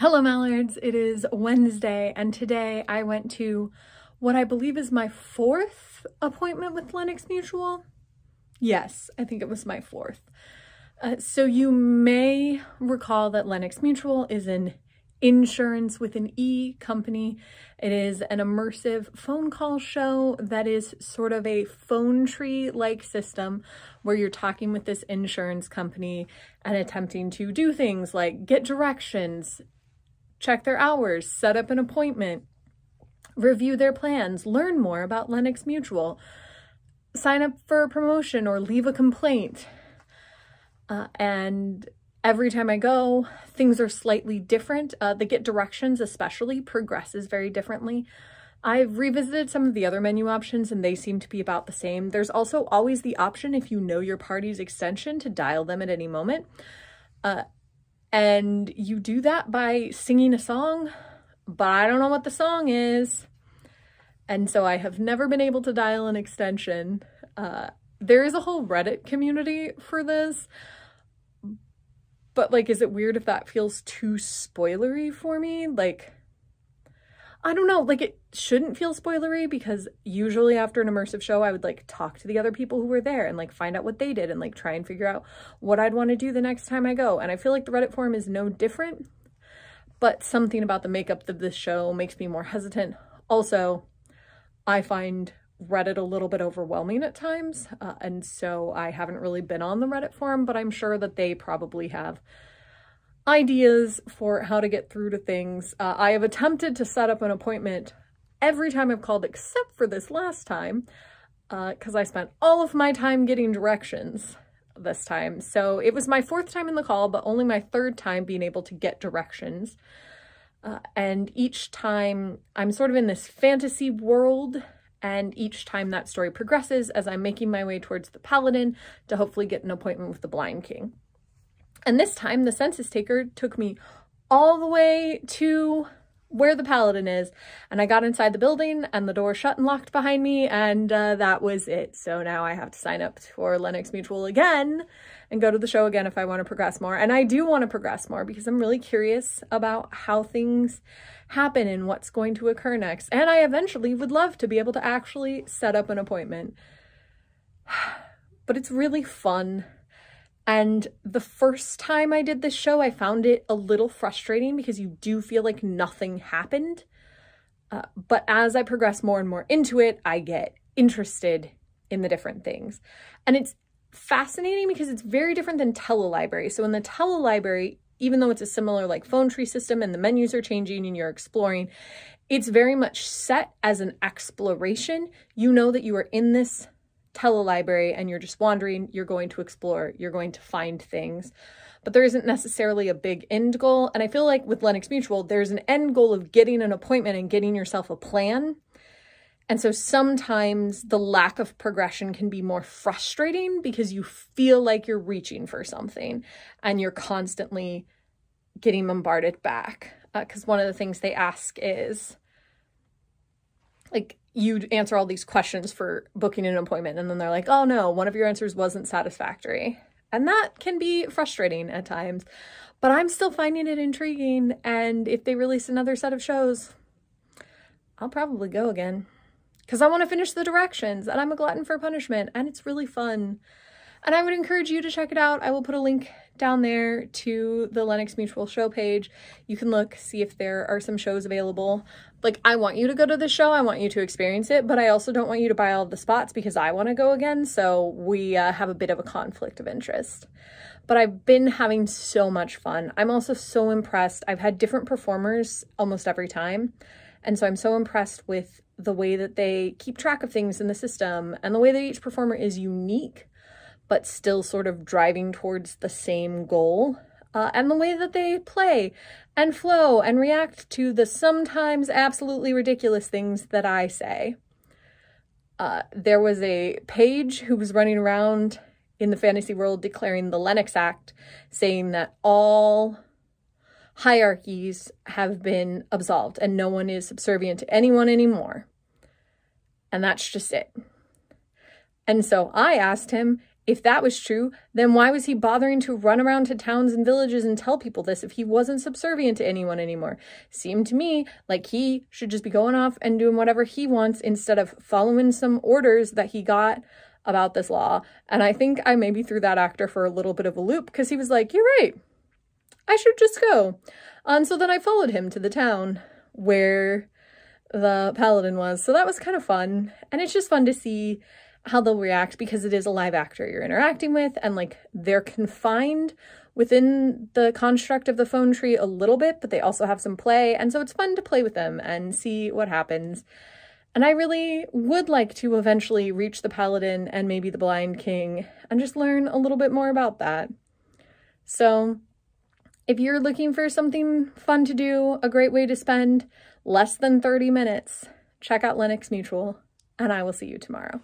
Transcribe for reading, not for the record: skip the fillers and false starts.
Hello Mallards, it is Wednesday and today I went to what I believe is my fourth appointment with Lennox Mutual. Yes, I think it was my fourth. So you may recall that Lennox Mutual is an insurance with an E company. It is an immersive phone call show that is sort of a phone tree-like system where you're talking with this insurance company and attempting to do things like get directions, check their hours, set up an appointment, review their plans, learn more about Lennox Mutual, sign up for a promotion or leave a complaint. And every time I go, things are slightly different. The get directions especially progresses very differently. I've revisited some of the other menu options and they seem to be about the same. There's also always the option, if you know your party's extension, to dial them at any moment. And you do that by singing a song, but I don't know what the song is. And so I have never been able to dial an extension. There is a whole Reddit community for this, but like, is it weird if that feels too spoilery for me? Like, I don't know, like it shouldn't feel spoilery because usually after an immersive show, I would like talk to the other people who were there and like find out what they did and like try and figure out what I'd want to do the next time I go. And I feel like the Reddit forum is no different, but something about the makeup of this show makes me more hesitant. Also, I find Reddit a little bit overwhelming at times. And so I haven't really been on the Reddit forum, but I'm sure that they probably have ideas for how to get through to things. I have attempted to set up an appointment every time I've called except for this last time because I spent all of my time getting directions this time. So it was my fourth time in the call, but only my third time being able to get directions. And each time I'm sort of in this fantasy world, and each time that story progresses as I'm making my way towards the Paladin to hopefully get an appointment with the Blind King. And this time the census taker took me all the way to where the Paladin is, and I got inside the building and the door shut and locked behind me, and that was it. So now I have to sign up for Lennox Mutual again and go to the show again if I want to progress more. And I do want to progress more because I'm really curious about how things happen and what's going to occur next. And I eventually would love to be able to actually set up an appointment. But it's really fun. And the first time I did this show, I found it a little frustrating because you do feel like nothing happened. But as I progress more and more into it, I get interested in the different things. And it's fascinating because it's very different than telelibrary. So in the telelibrary, even though it's a similar like phone tree system and the menus are changing and you're exploring, it's very much set as an exploration. You know that you are in this telelibrary and you're just wandering, you're going to explore, you're going to find things, but there isn't necessarily a big end goal. And I feel like with Lennox Mutual, there's an end goal of getting an appointment and getting yourself a plan. And so sometimes the lack of progression can be more frustrating because you feel like you're reaching for something and you're constantly getting bombarded back. Because one of the things they ask is, like, you'd answer all these questions for booking an appointment and then they're like, oh no, one of your answers wasn't satisfactory. And that can be frustrating at times, but I'm still finding it intriguing. And if they release another set of shows, I'll probably go again because I want to finish the directions and I'm a glutton for punishment and it's really fun. And I would encourage you to check it out. I will put a link down there to the Lennox Mutual show page. You can look, see if there are some shows available. Like, I want you to go to the show. I want you to experience it, but I also don't want you to buy all of the spots because I want to go again. So we have a bit of a conflict of interest. But I've been having so much fun. I'm also so impressed. I've had different performers almost every time. And so I'm so impressed with the way that they keep track of things in the system and the way that each performer is unique, but still sort of driving towards the same goal, and the way that they play and flow and react to the sometimes absolutely ridiculous things that I say. There was a page who was running around in the fantasy world declaring the Lennox Act, saying that all hierarchies have been absolved and no one is subservient to anyone anymore. And that's just it. And so I asked him if that was true, then why was he bothering to run around to towns and villages and tell people this if he wasn't subservient to anyone anymore? Seemed to me like he should just be going off and doing whatever he wants instead of following some orders that he got about this law. And I think I maybe threw that actor for a little bit of a loop because he was like, you're right, I should just go. And so then I followed him to the town where the paladin was. So that was kind of fun. And it's just fun to see how they'll react because it is a live actor you're interacting with, and like they're confined within the construct of the phone tree a little bit, but they also have some play. And so it's fun to play with them and see what happens. And I really would like to eventually reach the paladin and maybe the blind king and just learn a little bit more about that. So if you're looking for something fun to do, a great way to spend less than 30 minutes, check out Lennox Mutual, and I will see you tomorrow.